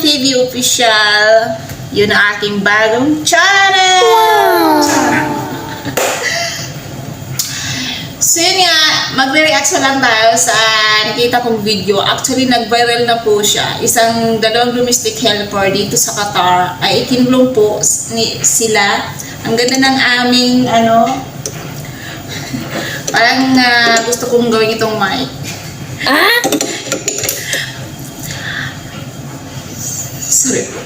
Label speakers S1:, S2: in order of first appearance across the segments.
S1: TV Official. Yun ang aking bagong channel! Wow. So yun nga, magre-react lang tayo sa nakita kong video. Actually, nag-viral na po siya. Dalawang domestic helper dito sa Qatar ay ikinulong po sila. Ang ganda ng aming, parang gusto kong gawin itong mic. Sorry po.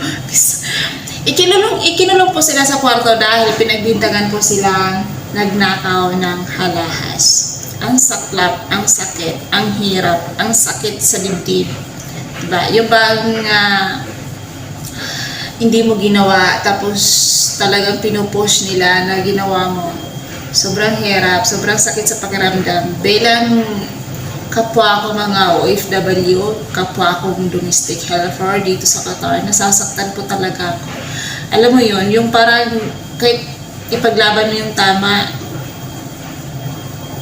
S1: Ikinulong po sila sa kwarto dahil pinagbintangan po silang nagnakaw ng halahas. Ang saklap, ang sakit, ang hirap, ang sakit sa dibdib. Diba? Yung bang hindi mo ginawa tapos talagang pinupush nila na ginawa mo. Sobrang hirap, sobrang sakit sa pakiramdam. Bilang kapwa ko mga OFW, kapwa akong domestic helper dito sa Qatar, nasasaktan po talaga ako. Alam mo yun, yung parang kahit ipaglaban mo yung tama,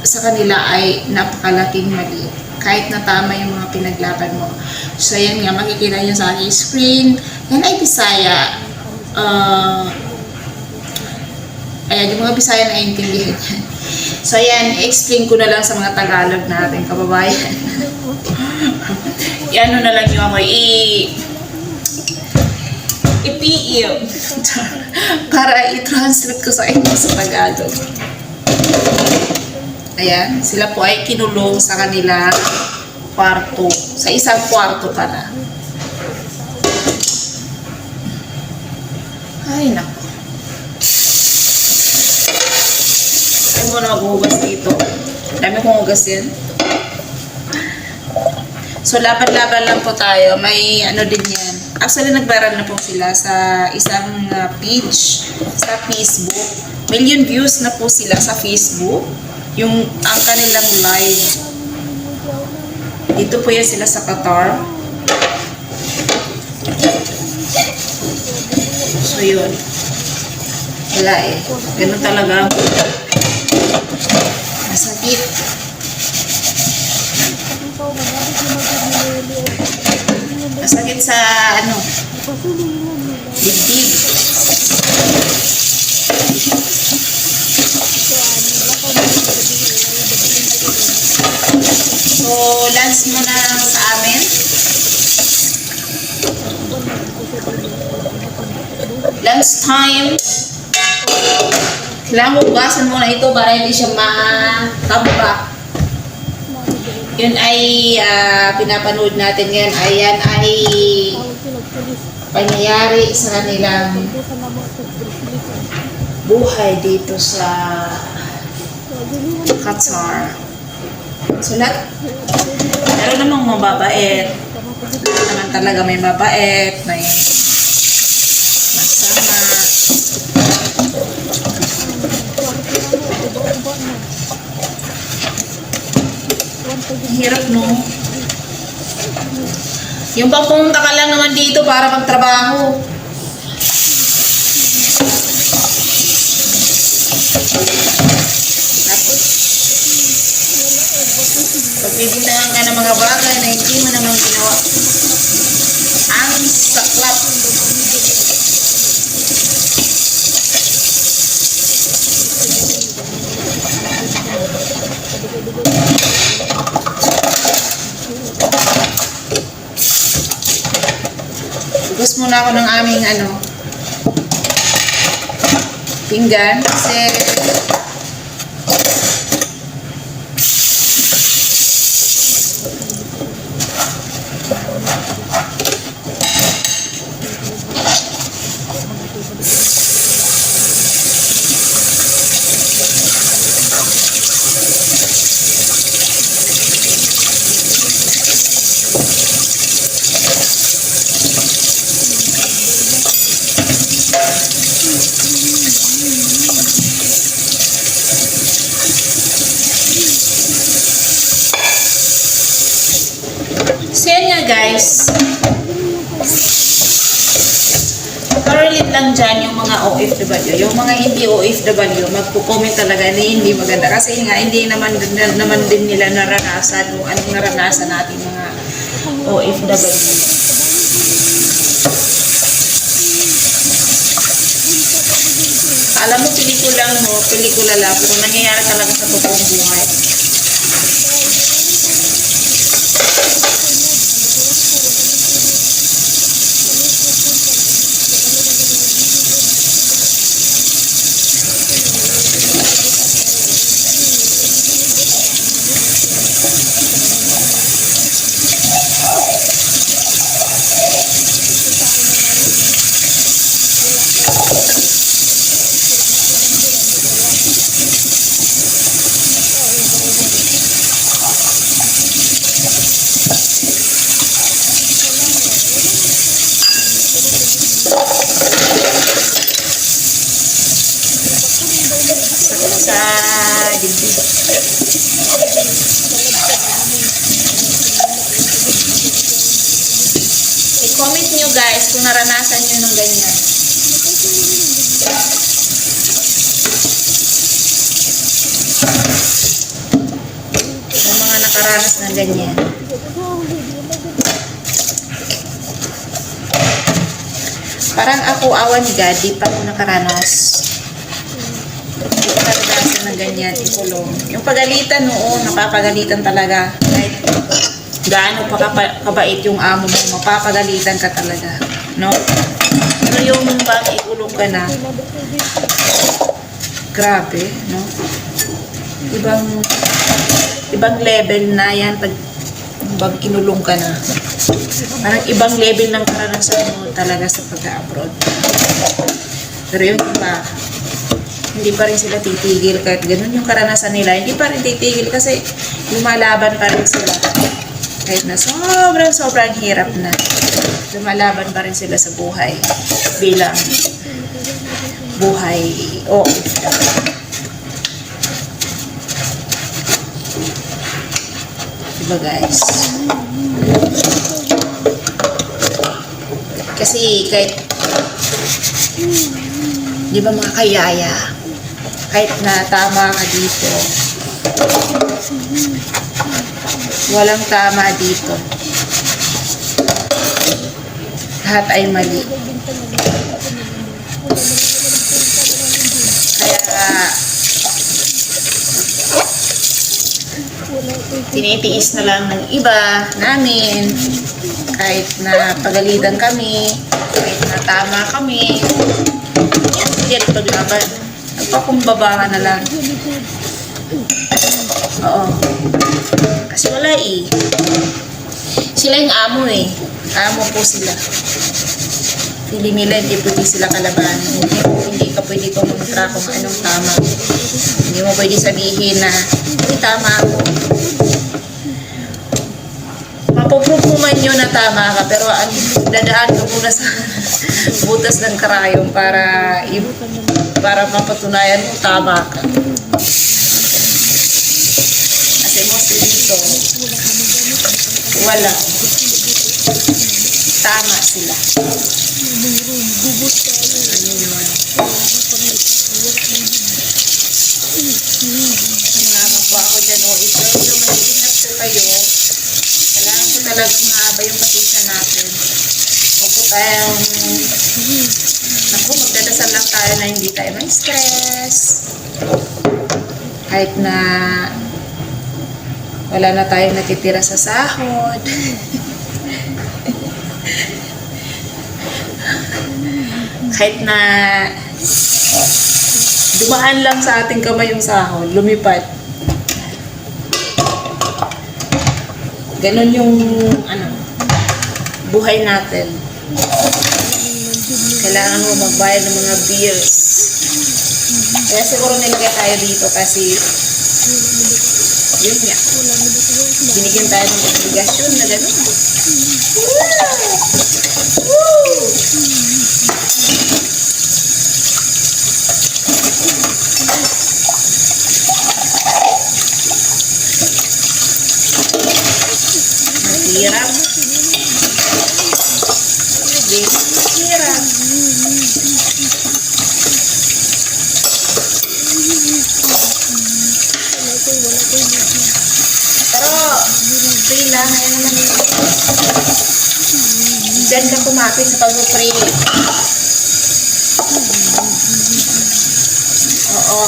S1: sa kanila ay napakalaking mali. Kahit na tama yung mga pinaglaban mo. So yan nga, makikita nyo sa aking screen. Yan ay Bisaya. Ayan, yung mga Bisaya na intindihan yan. So yan, explain ko na lang sa mga Tagalog natin, kababayan. Yan na lang yung ako, i-PM para i-translate ko sa inyo sa Tagalog. Ayan, sila po ay kinulong sa kanila kwarto, sa isang kwarto pala. Ay, naku. Ay mo na maghugas dito. Dami kong hugas yan. So, laban-laban lang po tayo. May din yan. Actually, nag-viral na po sila sa isang page sa Facebook. Million views na po sila sa Facebook. Ang kanilang live. Dito po yan sila sa Qatar. So, yun. Wala eh. Ganun talaga. Masakit. Masakit sa dibdib. So, lunch muna sa amin. Lunch time. Kailangan hugasan muna ito para hindi siya matambak. Yun ay pinapanood natin ngayon. Ayan ay pangyayari sa kanilang buhay dito sa Qatar. So, meron namang mababait. Naman talaga may mabait, may masama. Hirap, no? Yung bang pumunta ka lang naman dito para magtrabaho. Tapos, pagbibintangan ka ng mga bagay na hindi mo naman ginawa. Ang saklap. Hugas muna ako ng aming pinggan kasi So yan nga guys, correlate lang dyan yung mga OFW. Yung mga hindi OFW, magpo-comment talaga na hindi maganda. Kasi nga, hindi naman din nila naranasan kung anong naranasan natin mga OFW. Alam mo, pelikula mo, pelikula lang, pero nangyayari talaga sa totoong buhay. Sa dibdib. I-comment nyo guys kung naranasan nyo ng ganyan. Yung mga nakaranas ng ganyan. Parang ako, awan God, di pa ako nakaranas. Hindi ko naranasan ng ganyan, ikulong. Yung pagalitan noon, napapagalitan talaga. Kahit gaano pa kabait yung amo mo, mapapagalitan ka talaga. No? Pero yung bang ikulong ka na, grabe, no? Ibang level na yan pag kinulong ka na. Parang ibang level ng karanasan mo talaga sa pag-abroad. Pero yung iba, hindi pa rin sila titigil kahit ganun yung karanasan nila. Hindi pa rin titigil kasi lumalaban pa rin sila. Kahit na sobrang hirap na, lumalaban pa rin sila sa buhay bilang buhay diba guys? Kasi kahit di ba mga kayaya, kahit na tama ka dito, walang tama dito, lahat ay mali. Kaya tinitiis na lang ng iba namin, kahit na pagalitan kami, kahit na tama kami, hindi paglaban, nagpakumbaba na lang. Oo, kasi wala sila yung amo amo po sila. Hindi nila, hindi pwede sila kalaban. Hindi ka pwede kumontra kung anong tama. Hindi mo pwede sabihin na tama ako. Mapuprove mo man yun na tama ka, pero dadaan ka muna sa butas ng karayom para mapatunayan mo tama ka. Kasi mostly dito, wala. Tama sila. Ano yun? Mga kapwa ako dyan, ito yung mag-iingat po kayo. Kailangan po talaga mahaba yung pasensya natin. Huwag po tayong magdadasal lang tayo na hindi tayo may stress. Kahit na wala na tayong natitira sa sahod. Kahit na dumaan lang sa ating kamay yung sahod, lumipat. Ganon yung buhay natin. Kailangan mo magbayad ng mga bills. Kaya siguro nilagay tayo dito kasi yun nga. Binigyan tayo ng obligasyon na gano'n. Hirap. Hirap. Pero, pray lang. Ayan naman yun. Diyan ka kumapit sa pag-pray. Oo.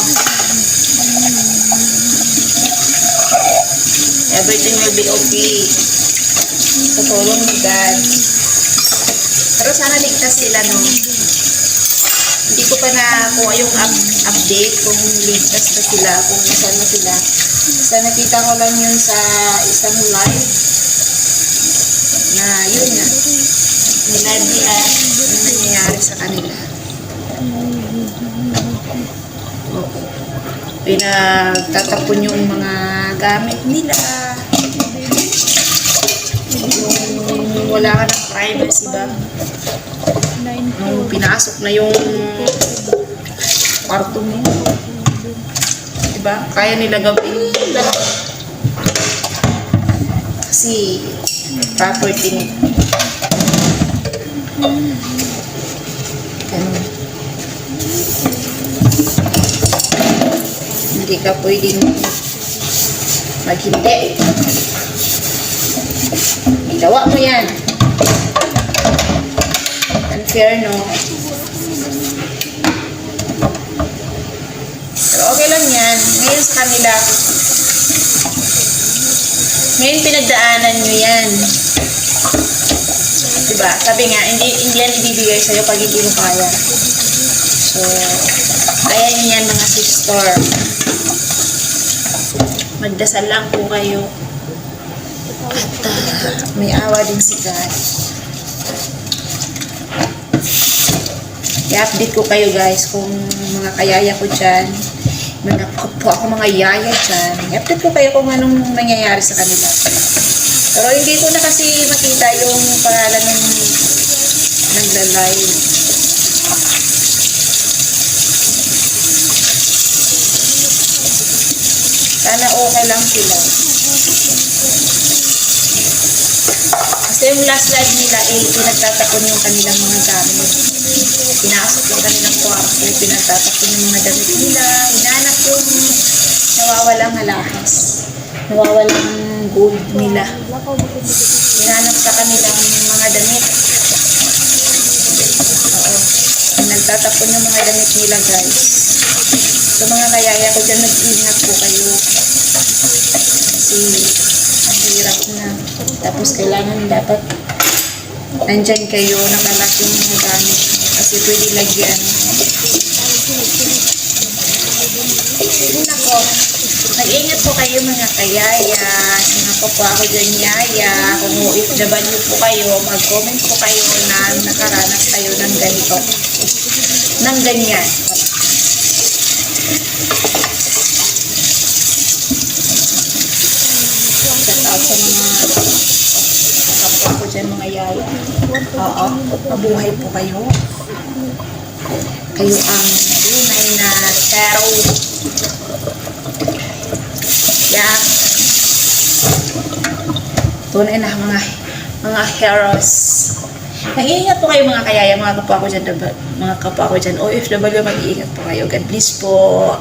S1: Everything will be okay. Sa tulong ni God. Pero sana ligtas sila, no? Hindi ko pa nakuha yung update kung ligtas na sila, kung saan na sila. Basta nakita ko lang yun sa isang live na yun nga. Nilive nila yung nangyayari sa kanila. Pinagtatapon yung mga gamit nila. Yung wala ka ng privacy ba? Nung pinasok na yung kwarto mo. Diba? Kaya nila gawin. Kasi property nila. Ganun. Hindi ka pwedeng maghindi. Gawa mo yan. Unfair, no? Pero okay lang yan. Ngayon sa kanila, ngayon pinagdaanan nyo yan. Diba? Sabi nga, hindi yan ibibigay sa'yo pag hindi mo kaya. So, kaya nyo yan mga sister. Magdasal lang po kayo. At may awa din si God. I-update ko kayo guys kung mga kayaya ko dyan, mga kapwa ko mga yaya dyan. I-update ko kayo kung anong nangyayari sa kanila. Pero hindi ko na kasi makita yung pangalan ng nagla-live. Sana okay lang sila. Kasi yung last live nila pinagtatapon yung kanilang mga gamit. Pinasok yung kanilang kwarto, pinagtatapon yung mga damit nila, hinanap yung nawawalang alahas, nawawalang gold nila. Hinanap sa kanilang mga damit. Oo. Pinagtatapon yung mga damit nila guys. So mga kayaya ko dyan, mag-ingat po kayo. Kasi hirap na. Tapos kailangan dapat nandyan kayo, nakalak yung mga gamit. Kasi pwede lagyan. Nako, mag-ingat po kayo mga kayaya. Mga kapwa ko dyan yaya. Kung OFW po kayo, mag-comment po kayo na nakaranas kayo ng ganito. Ng ganyan. Shout out sa mga kapwa ko dyan mga yaya. Oo, mabuhay po kayo. Kayo ang tunay na hero. Yeah. Tunay na mga heroes. Mag-iingat po kayo mga kayaya, mga kapwa ko dyan, OFW, mag-iingat po kayo. God bless po.